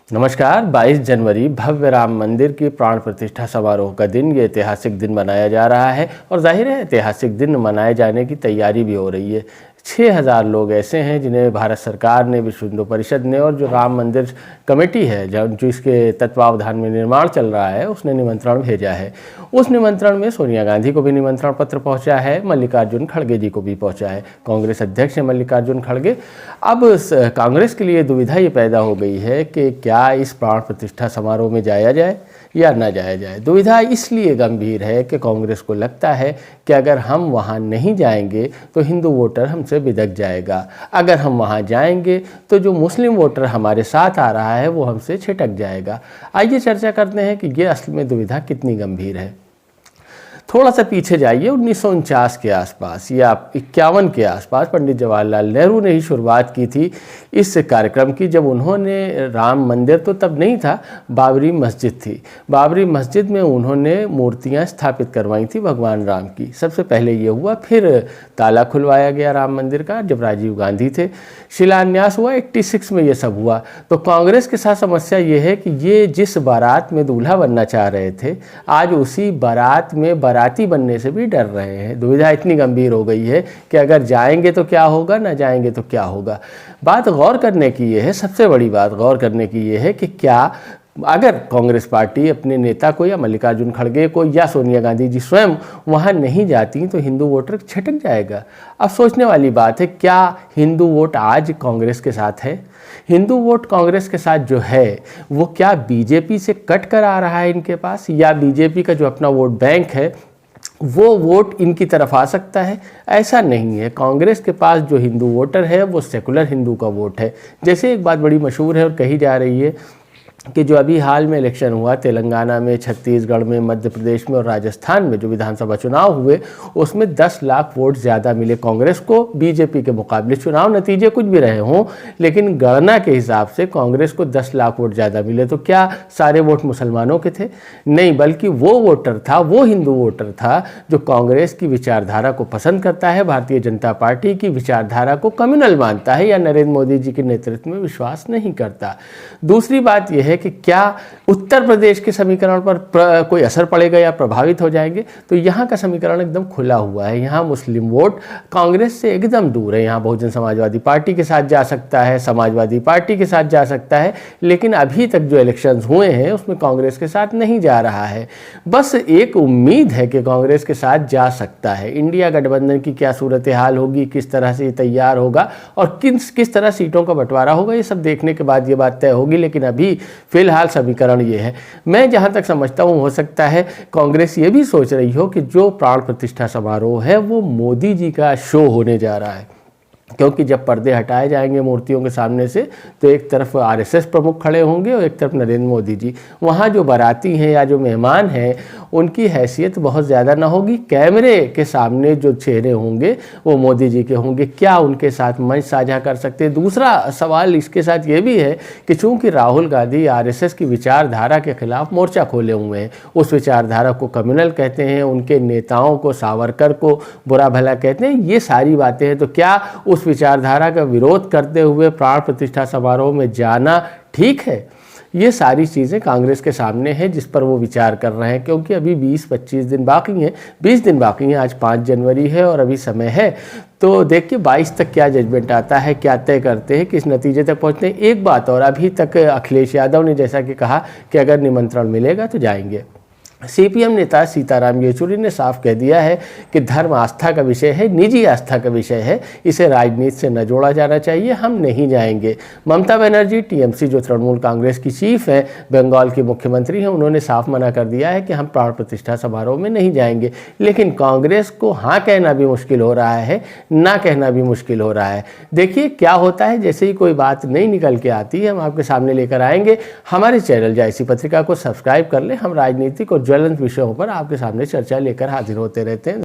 नमस्कार। 22 जनवरी भव्य राम मंदिर की प्राण प्रतिष्ठा समारोह का दिन, ये ऐतिहासिक दिन मनाया जा रहा है और जाहिर है ऐतिहासिक दिन मनाए जाने की तैयारी भी हो रही है। 6000 लोग ऐसे हैं जिन्हें भारत सरकार ने, विश्व हिंदू परिषद ने और जो राम मंदिर कमेटी है जो इसके तत्वावधान में निर्माण चल रहा है उसने निमंत्रण भेजा है। उस निमंत्रण में सोनिया गांधी को भी निमंत्रण पत्र पहुंचा है, मल्लिकार्जुन खड़गे जी को भी पहुंचा है। कांग्रेस अध्यक्ष है मल्लिकार्जुन खड़गे। अब कांग्रेस के लिए दुविधा ये पैदा हो गई है कि क्या इस प्राण प्रतिष्ठा समारोह में जाया जाए या ना जाया जाए। दुविधा इसलिए गंभीर है कि कांग्रेस को लगता है कि अगर हम वहाँ नहीं जाएंगे तो हिंदू वोटर हमसे बिदक जाएगा, अगर हम वहाँ जाएंगे तो जो मुस्लिम वोटर हमारे साथ आ रहा है वो हमसे छिटक जाएगा। आइए चर्चा करते हैं कि ये असल में दुविधा कितनी गंभीर है। थोड़ा सा पीछे जाइए, 1949 के आसपास या 51 के आसपास पंडित जवाहरलाल नेहरू ने ही शुरुआत की थी इस कार्यक्रम की, जब उन्होंने राम मंदिर तो तब नहीं था, बाबरी मस्जिद थी। बाबरी मस्जिद में उन्होंने मूर्तियां स्थापित करवाई थी भगवान राम की। सबसे पहले ये हुआ, फिर ताला खुलवाया गया राम मंदिर का जब राजीव गांधी थे। शिलान्यास हुआ 86 में, ये सब हुआ। तो कांग्रेस के साथ समस्या ये है कि ये जिस बारात में दूल्हा बनना चाह रहे थे, आज उसी बारात में बाराती बनने से भी डर रहे हैं। दुविधा इतनी गंभीर हो गई है कि अगर जाएंगे तो क्या होगा, ना जाएंगे तो क्या होगा। बात गौर करने की ये है, सबसे बड़ी बात गौर करने की ये है कि क्या अगर कांग्रेस पार्टी अपने नेता को या मल्लिकार्जुन खड़गे को या सोनिया गांधी जी स्वयं वहां नहीं जाती तो हिंदू वोटर छिटक जाएगा। अब सोचने वाली बात है, क्या हिंदू वोट आज कांग्रेस के साथ है? हिंदू वोट कांग्रेस के साथ जो है वो क्या बीजेपी से कट कर आ रहा है इनके पास, या बीजेपी का जो अपना वोट बैंक है वो वोट इनकी तरफ आ सकता है? ऐसा नहीं है। कांग्रेस के पास जो हिंदू वोटर है वो सेकुलर हिंदू का वोट है। जैसे एक बात बड़ी मशहूर है और कही जा रही है कि जो अभी हाल में इलेक्शन हुआ तेलंगाना में, छत्तीसगढ़ में, मध्य प्रदेश में और राजस्थान में जो विधानसभा चुनाव हुए उसमें 10 लाख वोट ज़्यादा मिले कांग्रेस को बीजेपी के मुकाबले। चुनाव नतीजे कुछ भी रहे हों लेकिन गणना के हिसाब से कांग्रेस को 10 लाख वोट ज़्यादा मिले। तो क्या सारे वोट मुसलमानों के थे? नहीं, बल्कि वो वोटर था, वो हिंदू वोटर था जो कांग्रेस की विचारधारा को पसंद करता है, भारतीय जनता पार्टी की विचारधारा को कम्युनल मानता है या नरेंद्र मोदी जी के नेतृत्व में विश्वास नहीं करता। दूसरी बात यह है कि क्या उत्तर प्रदेश के समीकरण पर कोई असर पड़ेगा या प्रभावित हो जाएंगे? तो यहाँ का समीकरण एकदम खुला हुआ है। यहाँ मुस्लिम वोट कांग्रेस से एकदम दूर है। यहाँ बहुजन समाजवादी पार्टी के साथ जा सकता है, समाजवादी पार्टी के साथ जा सकता है, लेकिन अभी तक जो इलेक्शंस हुए हैं उसमें कांग्रेस के साथ नहीं जा रहा है। बस एक उम्मीद है कि कांग्रेस के साथ जा सकता है। इंडिया गठबंधन की क्या सूरत हाल होगी, किस तरह से ये तैयार होगा और किस तरह सीटों का बंटवारा होगा, ये सब देखने के बाद ये बात तय होगी। लेकिन अभी फिलहाल समीकरण ये है। मैं जहां तक समझता हूं हो सकता है कांग्रेस ये भी सोच रही हो कि जो प्राण प्रतिष्ठा समारोह है वो मोदी जी का शो होने जा रहा है, क्योंकि जब पर्दे हटाए जाएंगे मूर्तियों के सामने से तो एक तरफ आरएसएस प्रमुख खड़े होंगे और एक तरफ नरेंद्र मोदी जी। वहाँ जो बाराती हैं या जो मेहमान हैं उनकी हैसियत बहुत ज़्यादा ना होगी। कैमरे के सामने जो चेहरे होंगे वो मोदी जी के होंगे। क्या उनके साथ मंच साझा कर सकते हैं? दूसरा सवाल इसके साथ ये भी है कि चूँकि राहुल गांधी आरएसएस की विचारधारा के खिलाफ मोर्चा खोले हुए हैं, उस विचारधारा को कम्युनल कहते हैं, उनके नेताओं को, सावरकर को बुरा भला कहते हैं, ये सारी बातें हैं। तो क्या उस विचारधारा का विरोध करते हुए प्राण प्रतिष्ठा समारोह में जाना ठीक है? ये सारी चीज़ें कांग्रेस के सामने हैं जिस पर वो विचार कर रहे हैं, क्योंकि अभी 20-25 दिन बाकी हैं, 20 दिन बाकी हैं। आज 5 जनवरी है और अभी समय है। तो देखिए 22 तक क्या जजमेंट आता है, क्या तय करते हैं, किस नतीजे तक पहुँचते हैं। एक बात और, अभी तक अखिलेश यादव ने जैसा कि कहा कि अगर निमंत्रण मिलेगा तो जाएंगे। सीपीएम नेता सीताराम येचुरी ने साफ कह दिया है कि धर्म आस्था का विषय है, निजी आस्था का विषय है, इसे राजनीति से न जोड़ा जाना चाहिए, हम नहीं जाएंगे। ममता बनर्जी टीएमसी जो तृणमूल कांग्रेस की चीफ है, बंगाल की मुख्यमंत्री हैं, उन्होंने साफ मना कर दिया है कि हम प्राण प्रतिष्ठा समारोह में नहीं जाएंगे। लेकिन कांग्रेस को हाँ कहना भी मुश्किल हो रहा है, ना कहना भी मुश्किल हो रहा है। देखिए क्या होता है, जैसे ही कोई बात नहीं निकल के आती है हम आपके सामने लेकर आएंगे। हमारे चैनल जायसी पत्रिका को सब्सक्राइब कर लें। हम राजनीतिक और ज्वलंत विषयों पर आपके सामने चर्चा लेकर हाजिर होते रहते हैं।